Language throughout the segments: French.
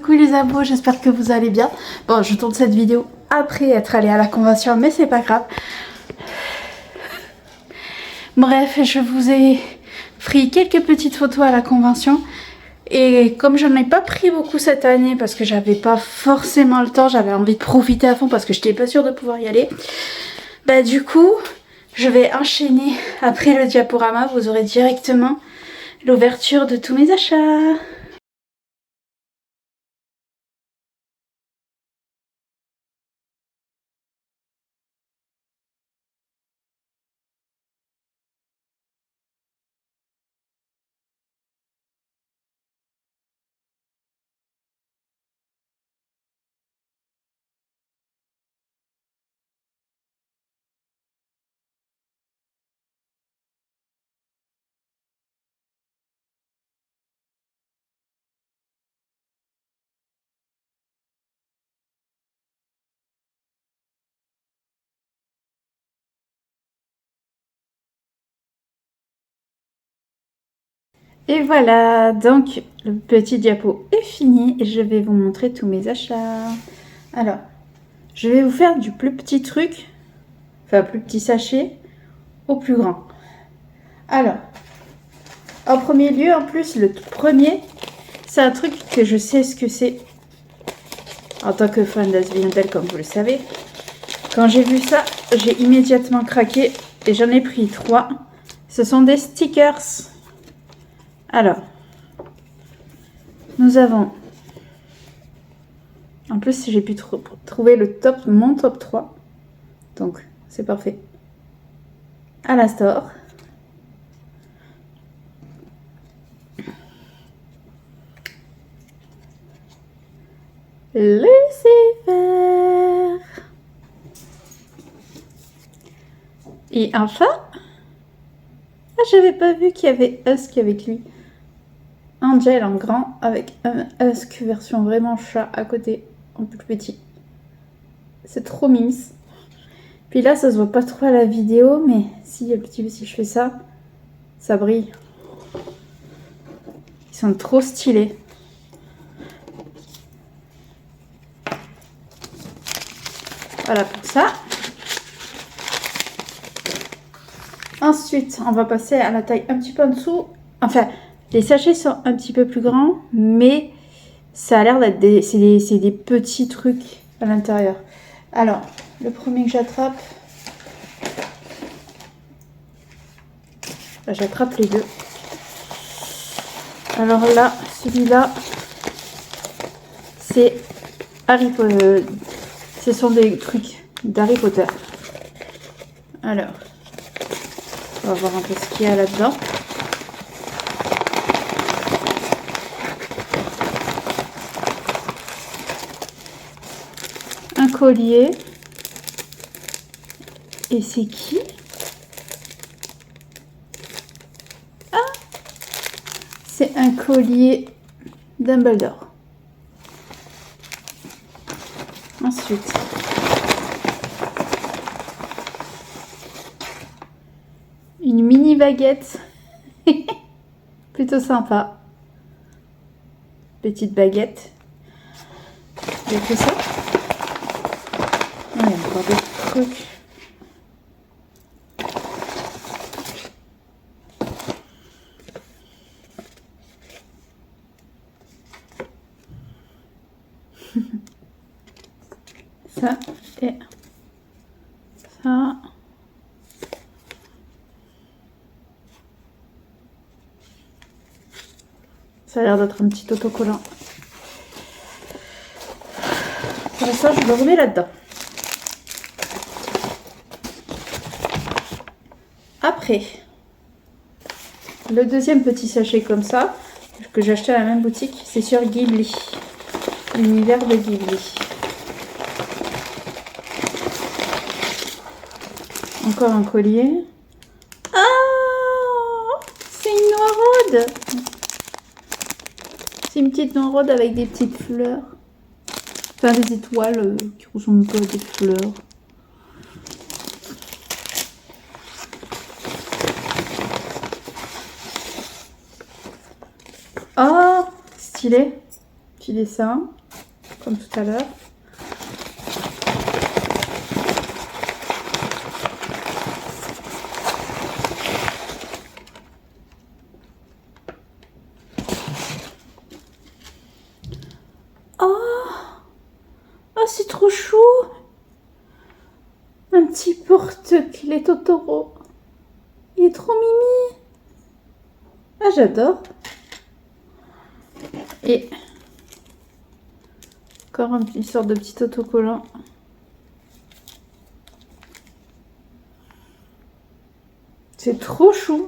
coucou les abos, j'espère que vous allez bien. Bon, je tourne cette vidéo après être allée à la convention, mais c'est pas grave. Bref, je vous ai pris quelques petites photos à la convention. Et comme j'en ai pas pris beaucoup cette année, parce que j'avais pas forcément le temps, j'avais envie de profiter à fond parce que j'étais pas sûre de pouvoir y aller. Bah du coup, je vais enchaîner après le diaporama, vous aurez directement l'ouverture de tous mes achats. Et voilà, donc le petit diapo est fini et je vais vous montrer tous mes achats. Alors, je vais vous faire du plus petit truc, enfin plus petit sachet, au plus grand. Alors, en premier lieu, en plus, le premier, c'est un truc que je sais ce que c'est en tant que fan d'Asviandel, comme vous le savez. Quand j'ai vu ça, j'ai immédiatement craqué et j'en ai pris 3. Ce sont des stickers. Alors, nous avons... En plus, j'ai pu trouver le top, mon top 3. Donc, c'est parfait. Alastor. Lucifer. Et enfin, j'avais pas vu qu'il y avait Husk avec lui. Angel en grand avec un Husk version vraiment chat à côté, en plus petit. C'est trop mimes. Puis là, ça se voit pas trop à la vidéo, mais si je fais ça, ça brille. Ils sont trop stylés. Voilà pour ça. Ensuite, on va passer à la taille un petit peu en dessous. Enfin, les sachets sont un petit peu plus grands, mais ça a l'air d'être des petits trucs à l'intérieur. Alors, le premier que j'attrape, j'attrape les deux. Alors là, celui-là, c'est Harry Potter. Ce sont des trucs d'Harry Potter. Alors, on va voir un peu ce qu'il y a là-dedans. Un collier. Et c'est qui? Ah! C'est un collier Dumbledore. Ensuite, une mini baguette. Plutôt sympa. Petite baguette. J'ai fait ça. Il y a encore des trucs. Ça et ça. Ça a l'air d'être un petit autocollant. Pour ça, je le remets là-dedans. Après, le deuxième petit sachet comme ça, que j'ai acheté à la même boutique, c'est sur Ghibli. L'univers de Ghibli. Encore un collier. Ah, c'est une noiraude. C'est une petite noiraude avec des petites fleurs. Enfin, des étoiles qui ressemblent pas à des fleurs. Oh, stylé. petit dessin, comme tout à l'heure. Oh, c'est trop chou! Un petit porte-clés Totoro. Il est trop mimi. Ah, j'adore. Et encore une sorte de petit autocollant. C'est trop chou.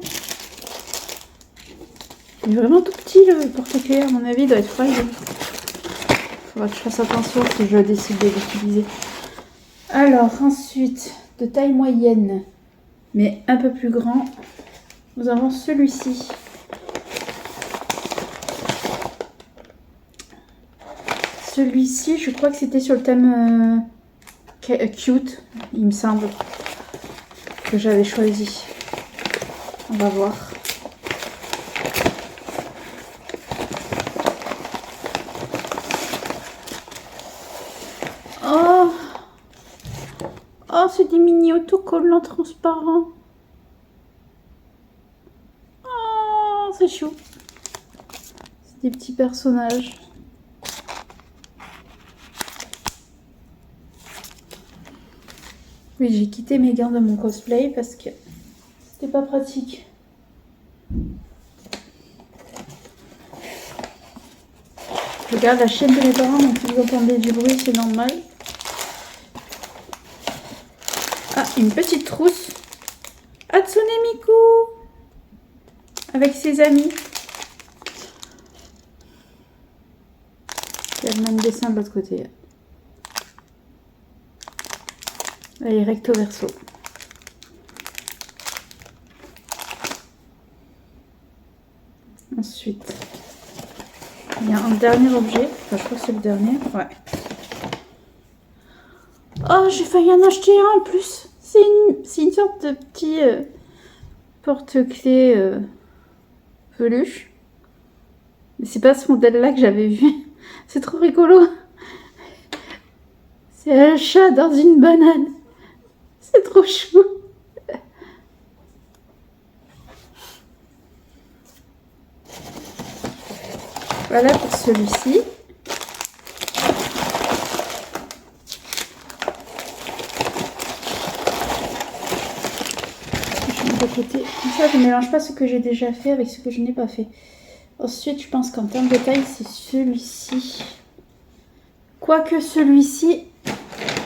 Il est vraiment tout petit le porte-clés. À mon avis, il doit être fragile. Faudra que je fasse attention si je décide de l'utiliser. Alors, ensuite, de taille moyenne, mais un peu plus grand, nous avons celui-ci. Celui-ci, je crois que c'était sur le thème cute, il me semble, que j'avais choisi. On va voir. Oh, oh, c'est des mini autocollants transparents. Oh, c'est chou. C'est des petits personnages. Oui, j'ai quitté mes gants de mon cosplay parce que c'était pas pratique. Je regarde la chaîne de mes parents, donc si vous entendez du bruit, c'est normal. Ah, une petite trousse. Hatsune Miku avec ses amis. Il y a le même dessin de l'autre côté. Allez, recto verso. Ensuite, il y a un dernier objet. Enfin, je crois que c'est le dernier. Ouais. Oh, j'ai failli en acheter un en plus. C'est une sorte de petit porte-clés peluche. Mais c'est pas ce modèle-là que j'avais vu. C'est trop rigolo. C'est un chat dans une banane. C'est trop chou. Voilà pour celui-ci. Je mets de côté. Comme ça, je ne mélange pas ce que j'ai déjà fait avec ce que je n'ai pas fait. Ensuite, je pense qu'en termes de taille, c'est celui-ci. Quoique celui-ci,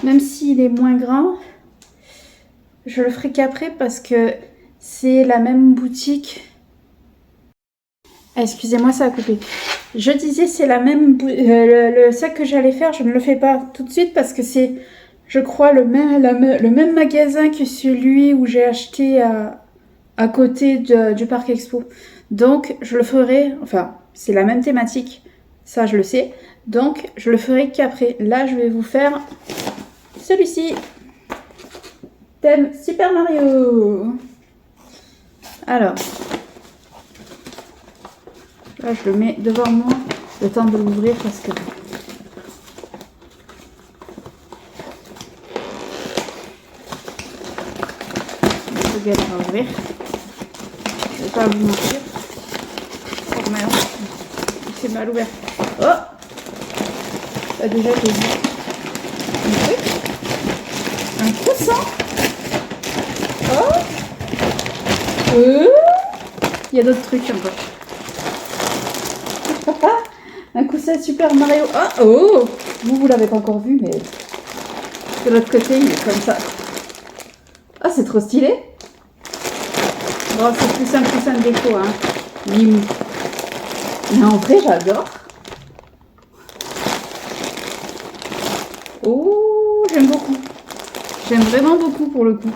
même s'il est moins grand, je le ferai qu'après parce que c'est la même boutique. Ah, excusez-moi, ça a coupé. Je disais, c'est la même le sac que j'allais faire, je ne le fais pas tout de suite parce que c'est, je crois, le même magasin que celui où j'ai acheté à côté du Parc Expo. Donc, je le ferai, enfin, c'est la même thématique, ça je le sais. Donc, je le ferai qu'après. Là, je vais vous faire celui-ci. Thème Super Mario. Alors, là, je le mets devant moi, le temps de l'ouvrir parce que... je galère à ouvrir. Je vais pas vous mentir. Oh merde, c'est mal ouvert. Oh, bah déjà j'ai vu un truc, un coussin. Oh, il y a d'autres trucs encore. Un coussin Super Mario. Oh, oh, vous l'avez pas encore vu, mais de l'autre côté il est comme ça. Ah, c'est trop stylé. Bon, c'est plus un coussin de déco, hein. Mais en vrai, j'adore. Oh, j'aime beaucoup. J'aime vraiment beaucoup pour le coup.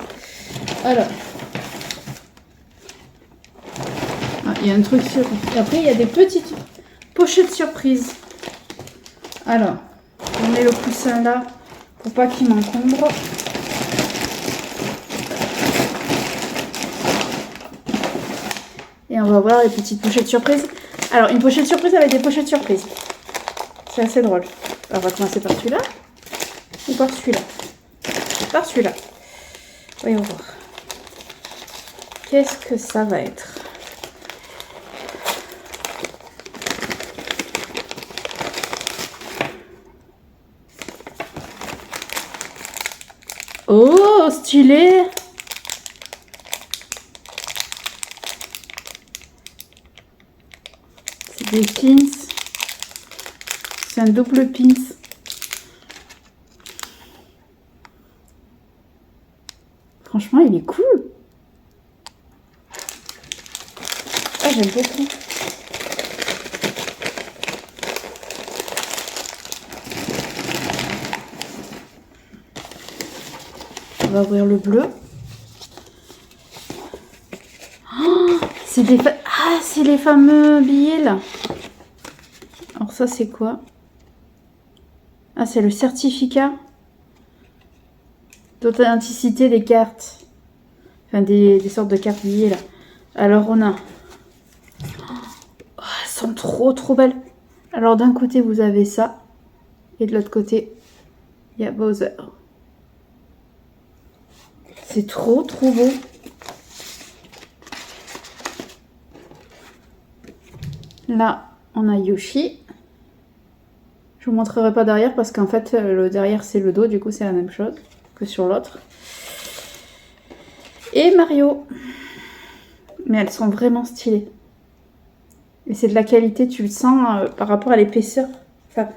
Alors. Ah, il y a un truc sur... Et après, il y a des petites pochettes surprises. Alors, on met le coussin là pour pas qu'il m'encombre. Et on va voir les petites pochettes surprises. Alors, une pochette surprise avec des pochettes surprises. C'est assez drôle. Alors, on va commencer par celui-là. Ou par celui-là. Par celui-là. Voyons voir. Qu'est-ce que ça va être? Oh, stylé! C'est des pins. C'est un double pins. Franchement, il est cool. Ah, j'aime beaucoup. On va ouvrir le bleu. Oh, c'est des ah, c'est les fameux billets là. Alors ça, c'est quoi? Ah, c'est le certificat d'authenticité des cartes. Enfin, des sortes de cartes billets là. Alors, on a... Oh, elles sont trop belles. Alors, d'un côté, vous avez ça. Et de l'autre côté, il y a Bowser. C'est trop beau. Là, on a Yoshi. Je vous montrerai pas derrière parce qu'en fait, le derrière, c'est le dos. Du coup, c'est la même chose que sur l'autre. Et Mario. Mais elles sont vraiment stylées. Et c'est de la qualité, tu le sens par rapport à l'épaisseur. Enfin,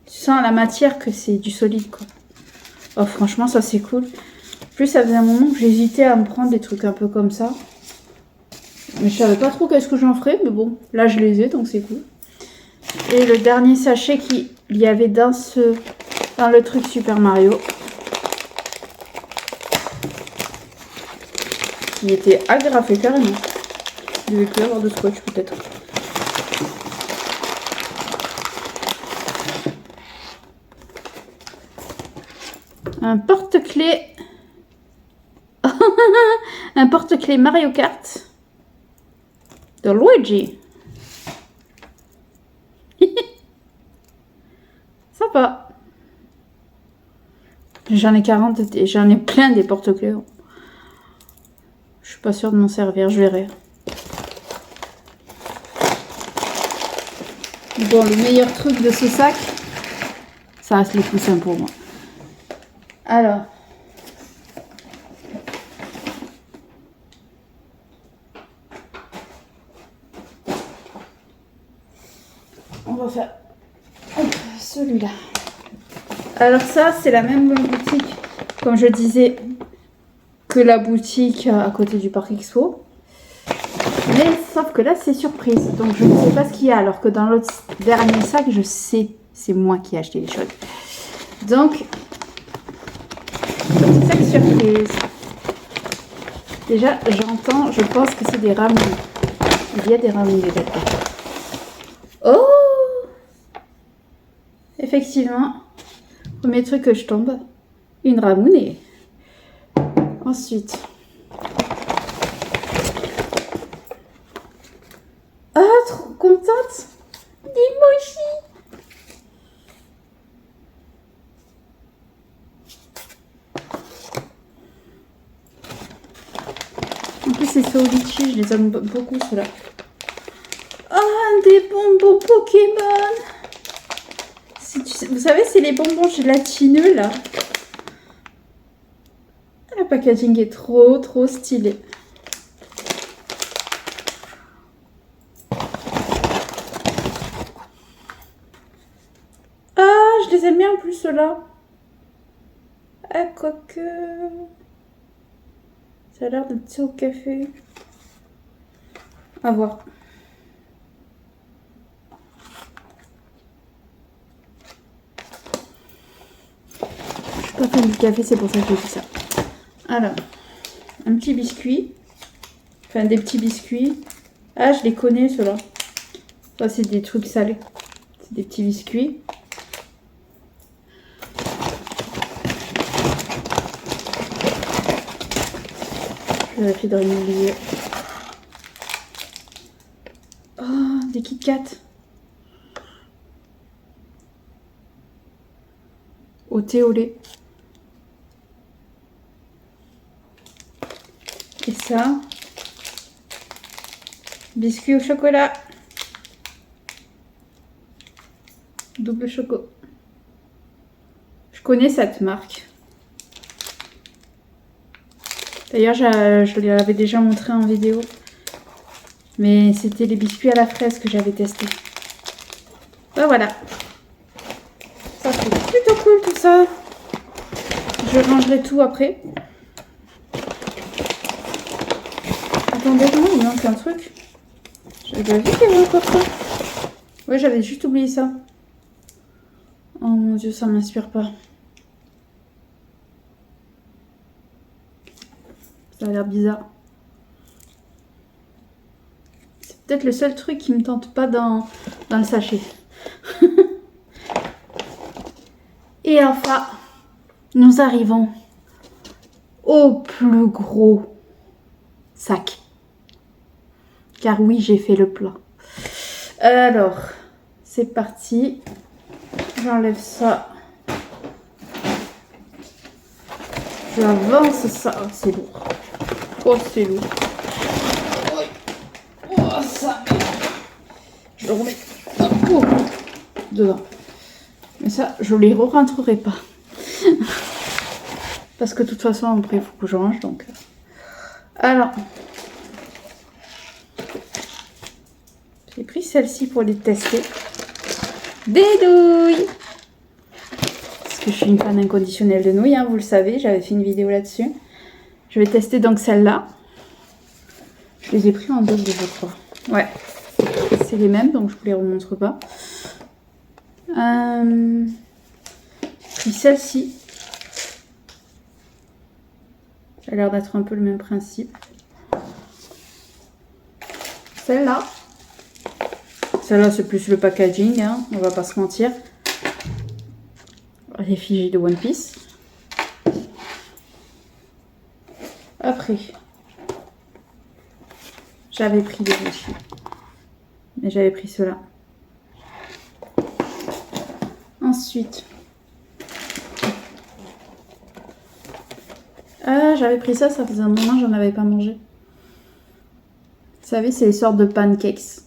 tu sens à la matière que c'est du solide, quoi. Oh, franchement, ça, c'est cool. En plus, ça faisait un moment que j'hésitais à me prendre des trucs un peu comme ça. Mais je savais pas trop qu'est-ce que j'en ferais. Mais bon, là, je les ai, donc c'est cool. Et le dernier sachet qu'il y avait dans le truc Super Mario. Il était agrafé carrément. Il devait plus avoir de scotch, peut-être. Un porte-clés. Un porte-clés Mario Kart de Luigi. Sympa. J'en ai 40 et j'en ai plein des porte-clés. Je suis pas sûre de m'en servir, je verrai. Bon, le meilleur truc de ce sac, ça reste les coussins pour moi. Alors. On va faire celui-là. Alors ça, c'est la même boutique, comme je disais, que la boutique à côté du Parc Expo. Mais sauf que là, c'est surprise. Donc, je ne sais pas ce qu'il y a. Alors que dans l'autre dernier sac, je sais. C'est moi qui ai acheté les choses. Donc, petit sac surprise. Déjà, j'entends, je pense que c'est des rameaux. Il y a des rameaux là-dedans. Oh! Effectivement, premier truc que je tombe, une ramounée. Ensuite, ah, trop contente, des mochis. En plus, c'est Soolichi, je les aime beaucoup ceux-là. Ah, des bonbons Pokémon. Vous savez, c'est les bonbons gélatineux, là. Le packaging est trop stylé. Ah, je les aime bien en plus, ceux-là. Ah, quoique... Ça a l'air de thé au café. À voir. Je suis pas fan du café, c'est pour ça que je fais ça. Alors, un petit biscuit. Enfin, des petits biscuits. Ah, je les connais, ceux-là. Ça, c'est des trucs salés. C'est des petits biscuits. Je vérifie dans le milieu. Oh, des Kit Kat. au thé au lait. Et ça, biscuit au chocolat. Double choco. Je connais cette marque. D'ailleurs, je l'avais déjà montré en vidéo. Mais c'était les biscuits à la fraise que j'avais testé. Ben voilà. Ça c'est plutôt cool tout ça. Je rangerai tout après. Attendez, non, il manque un truc. J'avais vu qu'il y avait encore ça. Ouais, j'avais juste oublié ça. Oh mon dieu, ça m'inspire pas. Ça a l'air bizarre. C'est peut-être le seul truc qui me tente pas dans le sachet. Et enfin, nous arrivons au plus gros sac. Car oui, j'ai fait le plat. Alors, c'est parti. J'enlève ça. J'avance ça. Oh, c'est lourd. Oh, c'est lourd. Oh, ça. Je le remets dedans. Mais ça, je les re-rentrerai pas. Parce que de toute façon, après, il faut que je range. Donc. Alors. J'ai pris celle-ci pour les tester. Des nouilles. Parce que je suis une fan inconditionnelle de nouilles, hein, vous le savez. J'avais fait une vidéo là-dessus. Je vais tester donc celle-là. Je les ai pris en double, je crois. Ouais. C'est les mêmes, donc je vous les remontre pas. J'ai pris celle-ci. Ça a l'air d'être un peu le même principe. Celle-là. Celle-là, c'est plus le packaging, hein, on va pas se mentir. L'effigie de One Piece. Après, j'avais pris des bougies. Mais j'avais pris ceux-là. Ensuite, j'avais pris ça, ça faisait un moment que j'en avais pas mangé. Vous savez, c'est les sortes de pancakes.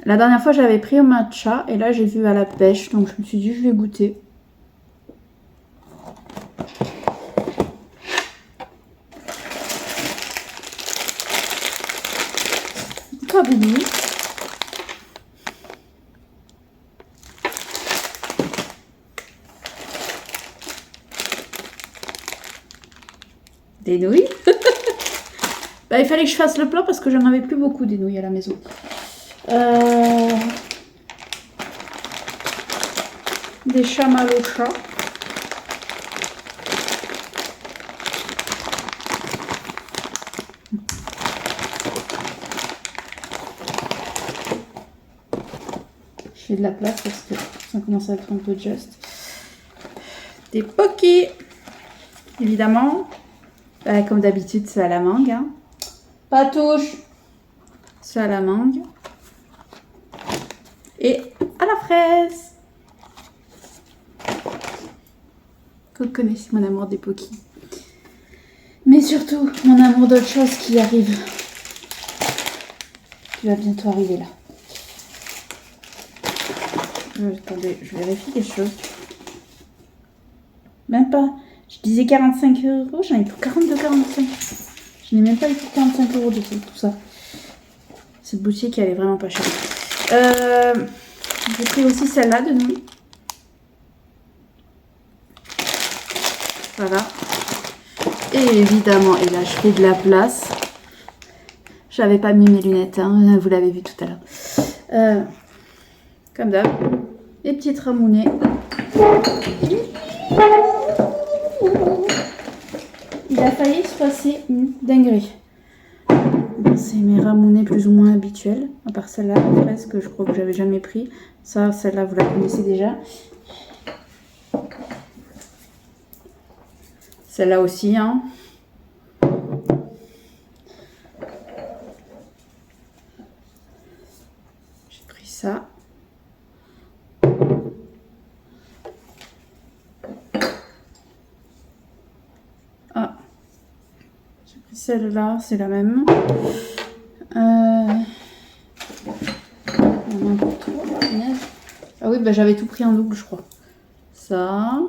La dernière fois, j'avais pris au matcha et là, j'ai vu à la pêche. Donc, je me suis dit, je vais goûter. Cabini. Des nouilles. Bah, il fallait que je fasse le plat parce que j'en avais plus beaucoup des nouilles à la maison. Des chamallows chat. Je fais de la place parce que ça commence à être un peu juste. Des pokés. Évidemment. Comme d'habitude, c'est à la mangue. Hein. Patouche. C'est à la mangue. Et à la fraise. Vous connaissez mon amour des pokés. Mais surtout, mon amour d'autre chose qui arrive. Qui va bientôt arriver là. Attendez, je vérifie quelque chose. Même pas. Je disais 45 €, j'en ai pour 42,45 €. Je n'ai même pas eu pour 45 € de tout ça. Cette boutique, elle est vraiment pas chère. J'ai pris aussi celle-là de nouilles. Voilà. Et évidemment, et là, je fais de la place. J'avais pas mis mes lunettes, hein, vous l'avez vu tout à l'heure. Comme d'hab, les petites ramounées. Il a failli se passer une dinguerie. Bon, c'est mes ramounets plus ou moins habituels, à part celle-là, la fraise, que je crois que j'avais jamais pris. Ça, celle-là, vous la connaissez déjà. Celle-là aussi, hein. J'ai pris ça. J'ai pris celle-là, c'est la même. Ah oui, bah j'avais tout pris en double, je crois. Ça.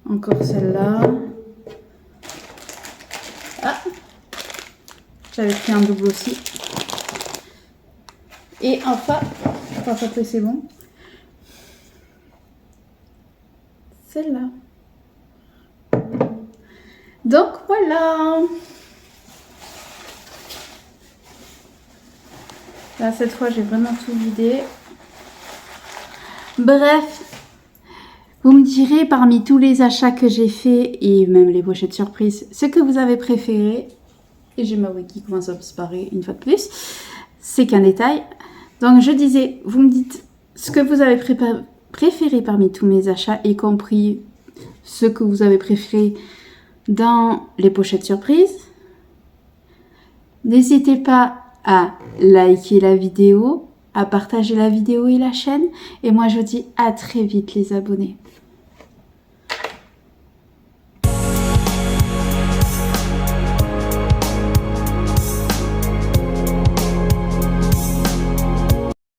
Encore celle-là. Ah, j'avais pris un double aussi. Et enfin, je crois que c'est bon. Celle-là. Donc voilà. Là, cette fois, j'ai vraiment tout vidé. Bref, vous me direz parmi tous les achats que j'ai faits et même les pochettes surprises, ce que vous avez préféré. Et j'ai ma wiki qui commence à disparaître une fois de plus. C'est qu'un détail. Donc je disais, vous me dites ce que vous avez préféré parmi tous mes achats, y compris ce que vous avez préféré dans les pochettes surprises. N'hésitez pas à liker la vidéo, à partager la vidéo et la chaîne. Et moi je vous dis à très vite les abonnés.